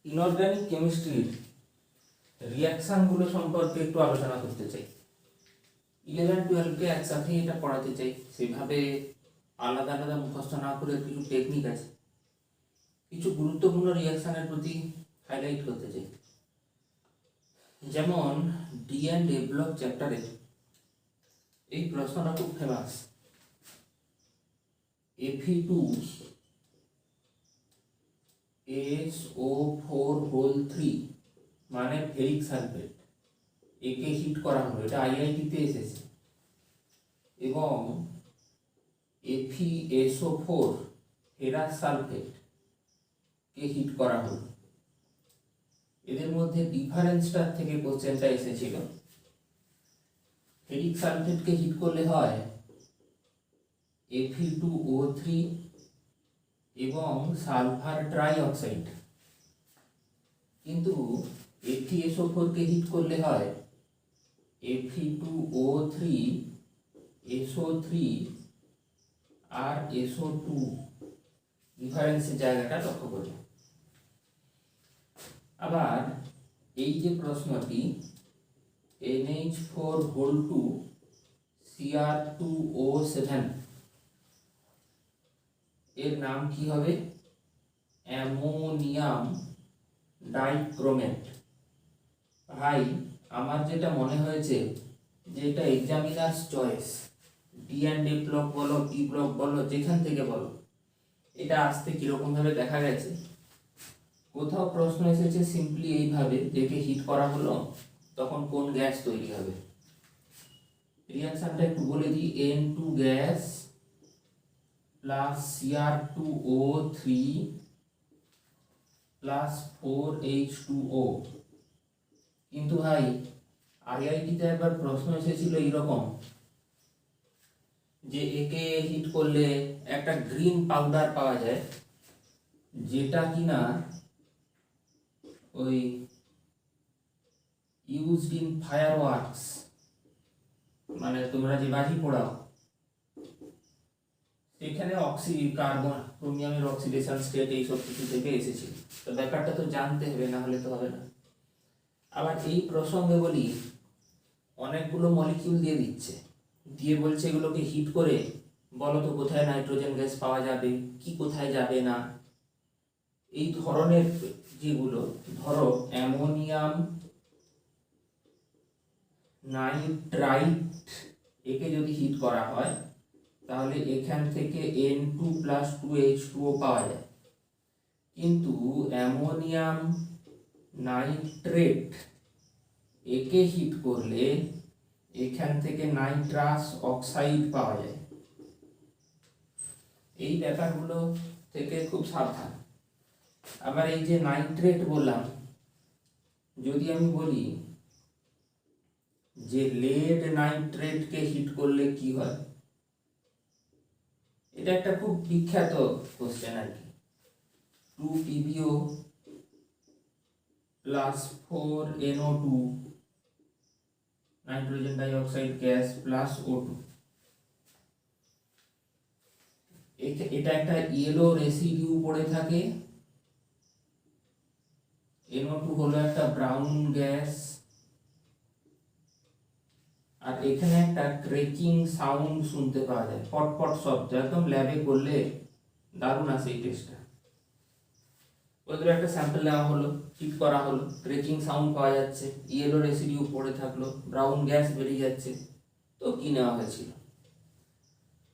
Inorganic কেমিস্ট্রির রিয়াকশানগুলো সম্পর্কে একটু আলোচনা করতে চাই। 11-12কে একসাথে এটা পড়াতে চাই, সেভাবে আলাদা আলাদা মুখস্থ না করে কিছু টেকনিক আছে, কিছু গুরুত্বপূর্ণ রিয়াকশানের প্রতি হাইলাইট করতে চাই। যেমন ডি অ্যান্ড এ ব্লক চ্যাপ্টারে এই প্রশ্নটা খুব ফেমাস। Fe2SO4 মানে ফেরিক সালফেট, একে হিট করা হলো, এটা আইআইটিতে এসেছে। এবং FeSO4 ফেরাস সালফেট কে হিট করা হলো। এদের মধ্যে ডিফারেন্সটার থেকে কোশ্চেনটা এসেছিল। ফেরিক সালফেটকে হিট করলে হয় Fe2O3 এবং সালফার ট্রাই অক্সাইড, কিন্তু FeSO4 কে হিট করলে হয় Fe2O3 SO3 আর SO2। ডিফারেন্সের জায়গাটা লক্ষ্য করবে। আবার এই যে প্রশ্নটি NH4 Cr2O7 এর নাম কি হবে? Ammonium dichromate. ভাই, আমার যেটা মনে হয়েছে যে এটা examiners choice, D and a block বলো, বি ব্লক বলো, যেখান থেকে বলো, এটা আসতে কিরকম ভাবে দেখা গেছে। কোথাও প্রশ্ন এসেছে সিম্পলি এইভাবে, যেকে হিট করা হলো তখন কোন গ্যাস তৈরি হবে। রিঅ্যাকশনটা একটু বলে দিই। N2 gas plus Cr2O3 plus 4H2O। কিন্তু ভাই আইআইটিতে একবার প্রশ্ন এসেছিল এইরকম, যে একে হিট করলে একটা গ্রিন পাউডার পাওয়া যায়, যেটা কিনা ওই ইউজড ইন ফায়ারওয়ার্কস, মানে তোমরা যে বাজি পোড়াও সেখানে কার্বন ক্রোমিয়ামের অক্সিডেশন স্টেট এইসব কিছু থেকে এসেছিল। তো ব্যাপারটা তো জানতে হবে, না হলে তো হবে না। আবার এই প্রসঙ্গে বলি, অনেকগুলো মলিকিউল দিয়ে দিচ্ছে, দিয়ে বলছে এগুলোকে হিট করে বলো তো কোথায় নাইট্রোজেন গ্যাস পাওয়া যাবে, কি কোথায় যাবে না। এই ধরনের যেগুলো, ধরো অ্যামোনিয়াম নাইট্রাইট, একে যদি হিট করা হয় তাহলে এখান থেকে N2 প্লাস 2H2O পাওয়া যায়। কিন্তু অ্যামোনিয়াম নাইট্রেট একে হিট করলে এখান থেকে নাইট্রাস অক্সাইড পাওয়া যায়। এই ব্যাপারগুলো থেকে খুব সাবধান। আবার এই যে নাইট্রেট বললাম, যদি আমি বলি যে লেড নাইট্রেটকে হিট করলে কি হয়, এটা একটা খুব বিখ্যাত কোশ্চেন আর কি। 2PbO plus 4NO2 nitrogen dioxide gas plus O2, এটা একটা ইয়েলো রেসিডিউ পড়ে থাকে। NO2 হলো একটা ব্রাউন গ্যাস, আর এখানে একটা ক্র্যাকিং সাউন্ড শুনতে পাওয়া যায়, পটপট শব্দ, একদম ল্যাবে করলে দারুণ আসে এই টেস্টটা। ওদের একটা স্যাম্পল নেওয়া হলো, হিট করা হলো, ক্র্যাকিং সাউন্ড পাওয়া যাচ্ছে, ইয়েলো রেসিডিউ পড়ে থাকলো, ব্রাউন গ্যাস বেরিয়ে যাচ্ছে, তো কি নেওয়া হয়েছিল।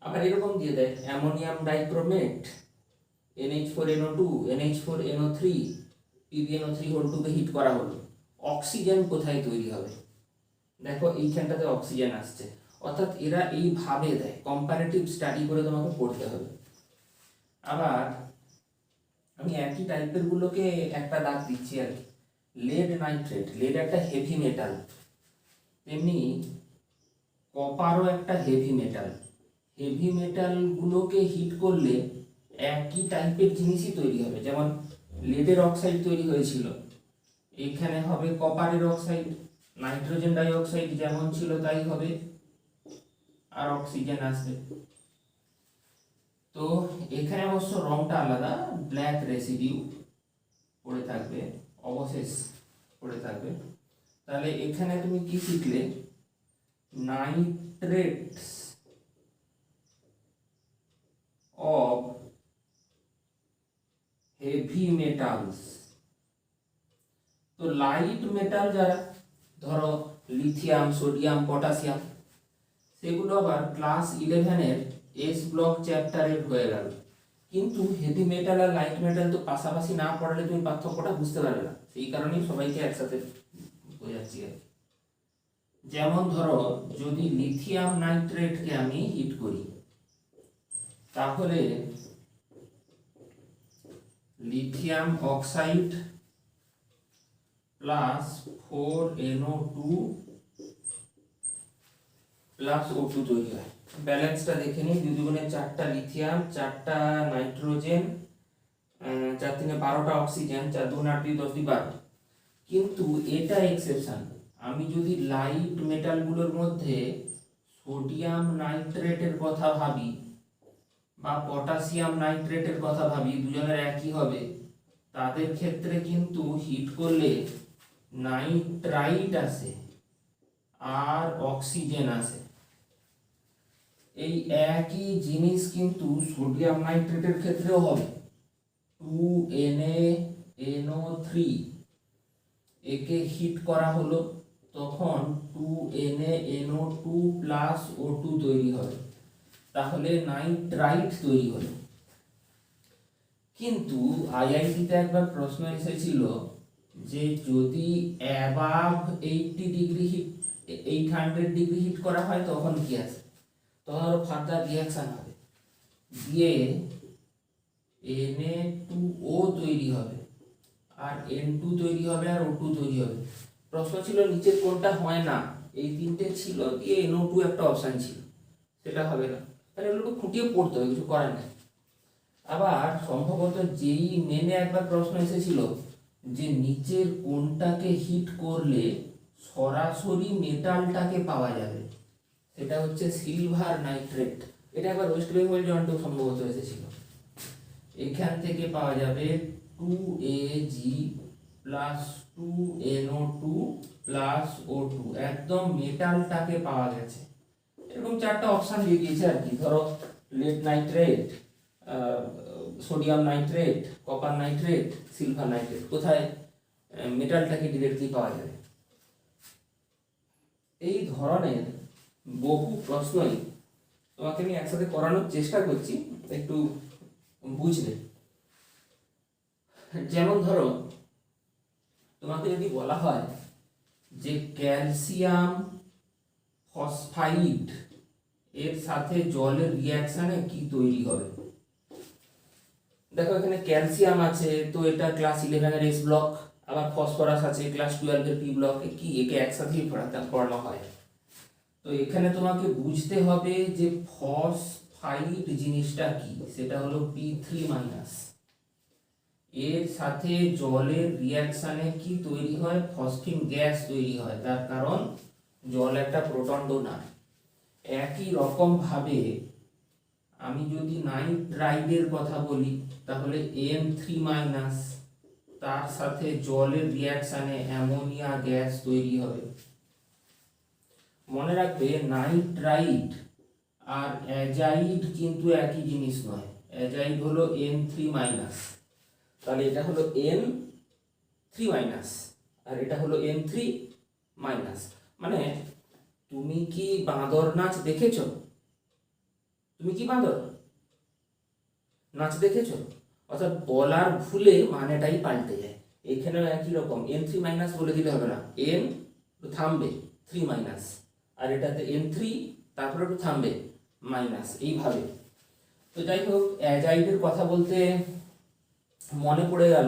আবার এরকম দিয়ে দেয় ammonium dichromate, NH4NO2 NH4NO3 PbNO3 কে হিট করা হলো, অক্সিজেন কোথায় তৈরি হবে। দেখো এইখানটাতে অক্সিজেন আসছে, অর্থাৎ এরা এইভাবে দেয়, কম্পারেটিভ স্টাডি করে তোমাকে পড়তে হবে। আবার আমি একই টাইপের গুলোকে একটা দাগ দিচ্ছি আর কি। লেড নাইট্রেট, লেড একটা হেভি মেটাল, তেমনি কপারও একটা হেভি মেটাল। হেভি মেটাল গুলোকে হিট করলে একই টাইপের জিনিসই তৈরি হবে। যেমন লেডের অক্সাইড তৈরি হয়েছিল, এখানে হবে কপারের অক্সাইড, নাইট্রোজেন ডাইঅক্সাইড যেমন ছিল তাই হবে, আর অক্সিজেন আসবে। তো এখানে অবশ্য রংটা আলাদা, ব্ল্যাক রেসিডিউ, পড়ে থাকবে, অবশেষ পড়ে থাকবে। তাহলে এখানে তুমি কি শিখলে, নাইট্রেটস অফ হেভি মেটালস। তো লাইট মেটাল যারা, ধরো লিথিয়াম, সোডিয়াম, পটাশিয়াম, সেগুলো আবার ক্লাস 11-এর এস ব্লক চ্যাপ্টারের হয়ে গেল। কিন্তু হেভি মেটাল আর লাইট মেটাল তো পাশাপাশি না পড়লে তুমি পার্থক্যটা বুঝতে পারবে না, সেই কারণেই সবাইকে একসাথে বোঝাচ্ছি আর কি। যেমন ধরো যদি লিথিয়াম নাইট্রেটকে আমি হিট করি, তাহলে lithium oxide plus 4NO2 plus O2 তৈরি হয়। ব্যালেন্সটা দেখে নিই, 2 দুগুণে 4টা লিথিয়াম, 4টা নাইট্রোজেন, 4 3 12টা অক্সিজেন, 4 2 8 2 10 12। কিন্তু এটা এক্সেপশন, আমি যদি লাইট মেটালগুলোর মধ্যে সোডিয়াম নাইট্রেটের কথা ভাবি বা পটাশিয়াম নাইট্রেটের কথা ভাবি, দুজনের একই হবে, তাদের ক্ষেত্রে কিন্তু হিট করলে নাইট্রাইট আসে আর অক্সিজেন আসে। এই একই জিনিস কিন্তু সোডিয়াম নাইট্রেটের ক্ষেত্রেও হবে, 2NaNO3, একে হিট করা হলো তখন 2NaNO2 প্লাস O2 তৈরি হবে, তাহলে নাইট্রাইট তৈরি হলো। কিন্তু আইআইটিতে একবার প্রশ্ন এসেছিল যে যদি above 80 degree heat, 800 degree heat করা হয় তখন কি আসে, তখন আরো ফার্দার রিঅ্যাকশন হবে, দিয়ে Na2O তৈরি হবে আর N2 তৈরি হবে আর O2 তৈরি হবে। প্রশ্ন ছিল নিচের কোনটা হয় না, এই তিনটে ছিল, দিয়ে NO2 একটা অপশন ছিল, সেটা হবে না। তাহলে এগুলো একটু খুঁটিয়ে পড়তে হবে, কিছু করার নেই। আবার সম্ভবত যেই মেনে একবার প্রশ্ন এসেছিল যে নিচের কোনটাকে হিট করলে সরাসরি মেটালটাকে পাওয়া যাবে, সেটা হচ্ছে সিলভার নাইট্রেট। এটা একবার ওয়েস্ট বেঙ্গল জয়েন্টও সম্ভবত এসেছিল। এখান থেকে পাওয়া যাবে 2Ag plus 2NO2 plus O2, একদম মেটালটাকে পাওয়া গেছে। এরকম 4টা অপশন দিয়ে দিয়েছে আর কি, ধরো lead nitrate, sodium nitrate, copper nitrate, silver nitrate, কোথায় মেটালটাকে ডিরেক্টলি পাওয়া যাবে। এই ধরনের বহু প্রশ্নই তোমাকে আমি একসাথে করানোর চেষ্টা করছি, একটু বুঝলে। যেমন ধরো তোমাকে যদি বলা হয় যে ক্যালসিয়াম ফসফাইড এর সাথে জলের রিঅ্যাকশনে কি তৈরি হবে, দেখো এখানে ক্যালসিয়াম আছে, তো এটা ক্লাস 11-এর এস ব্লক, আবার ফসফরাস আছে ক্লাস 12-এর পি ব্লক, কি একে একসাথেই পড়ানো হয়। তো এখানে তোমাকে বুঝতে হবে যে ফসফাইড জিনিসটা কি, সেটা হলো P3-, এর সাথে জলের রিঅ্যাকশনে কি তৈরি হয়, ফসফিন গ্যাস তৈরি হয়, তার কারণ জল একটা প্রোটন ডোনার। একই রকম ভাবে আমি যদি নাইট্রাইটের কথা বলি, তাহলে N3-, তার সাথে জলের রিঅ্যাকশনে অ্যামোনিয়া গ্যাস তৈরি হবে। মনে রাখবে নাইট্রাইট আর অ্যাজাইড কিন্তু একই জিনিস নয়, অ্যাজাইড হলো N3-, তাহলে এটা হলো N3-, আর এটা হলো N3-। মানে তুমি কি বাঁদর নাচ দেখেছো? তুমি কি বাঁদর নাচ দেখেছো? অর্থাৎ বলার ভুলে মানেটাই পাল্টে যায়। এখানেও একই রকম, N3- বলে দিলে হবে না, N থামবে 3-, আর এটাতে N3 তারপরে একটু থামবে মাইনাস, এইভাবে। তো যাই হোক, অ্যাজাইডের কথা বলতে মনে পড়ে গেল,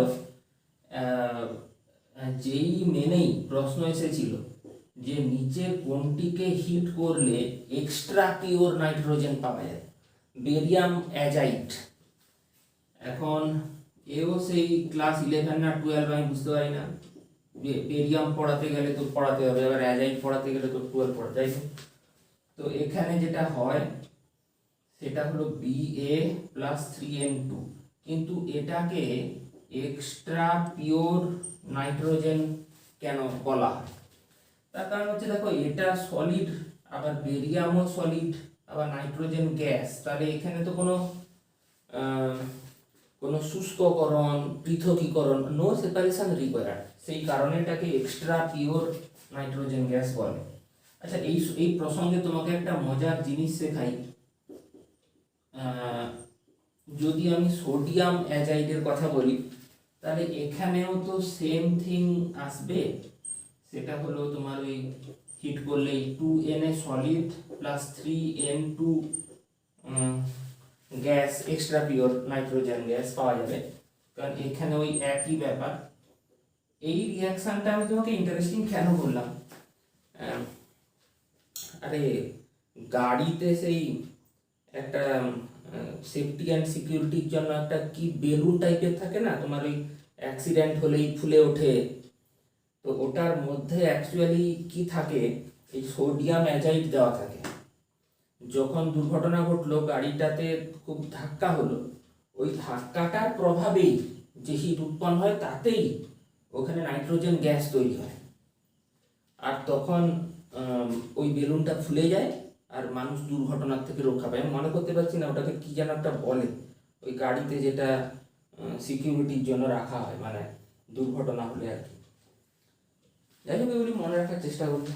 যেই মেনেই প্রশ্ন এসেছিল যে নিচে কোনটিকে হিট করলে এক্সট্রা পিওর নাইট্রোজেন পাওয়া যায়, বেরিয়াম অ্যাজাইড। এখন এও সেই ক্লাস 11 না 12, আমি বুঝতে পারি না, বেরিয়াম পড়াতে গেলে তো পড়াতে হবে, আবার অ্যাজাইড পড়াতে গেলে তো 12 পড়া যায়। তো এখানে যেটা হয় সেটা হলো Ba+3N2, কিন্তু এটাকে এক্সট্রা পিওর নাইট্রোজেন কেন বলা হয়? তার কারণ হচ্ছে দেখো এটা সলিড, আবার বেরিয়ামও সলিড, আবার নাইট্রোজেন গ্যাস, তাহলে এখানে তো কোনো শুষ্ককরণ, পৃথকীকরণ, নো সেপারেশন রিকোয়ার্ড, সেই কারণে এটাকে এক্সট্রা পিওর নাইট্রোজেন গ্যাস বলে। আচ্ছা, এই প্রসঙ্গে তোমাকে একটা মজার জিনিস শেখাই। যদি আমি সোডিয়াম অ্যাজাইডের কথা বলি, তাহলে এখানেও তো সেম থিং আসবে। সেটা হলো তোমার ওই হিট করলেই 2Na solid plus 3N2 gas, extra pure nitrogen gas পাওয়া যাবে, কারণ এখানে ওই একই ব্যাপার। এই রিয়াকশনটা আমি তোমাকে ইন্টারেস্টিং কেন বললাম, আরে গাড়িতে সেই একটা সেফটি অ্যান্ড সিকিউরিটির জন্য একটা কি বেলুন টাইপের থাকে না, তোমার ওই অ্যাক্সিডেন্ট হলেই ফুলে ওঠে, তো ওটার মধ্যে অ্যাকচুয়ালি কি থাকে, এই সোডিয়াম অ্যাজাইড দেওয়া থাকে। যখন দুর্ঘটনা ঘটলো, গাড়িটাতে খুব ধাক্কা হলো, ওই ধাক্কাটার প্রভাবেই যে হিট উৎপন্ন হয় তাতেই ওখানে নাইট্রোজেন গ্যাস তৈরি হয়, আর তখন ওই বেলুনটা ফুলে যায় আর মানুষ দুর্ঘটনার থেকে রক্ষা পায়। আমি মনে করতে পারছি না ওটাকে কি যেন একটা বলে, ওই গাড়িতে যেটা সিকিউরিটির জন্য রাখা হয়, মানে দুর্ঘটনা হলে আর কি। যাই হোক, এগুলি মনে রাখার চেষ্টা করবে।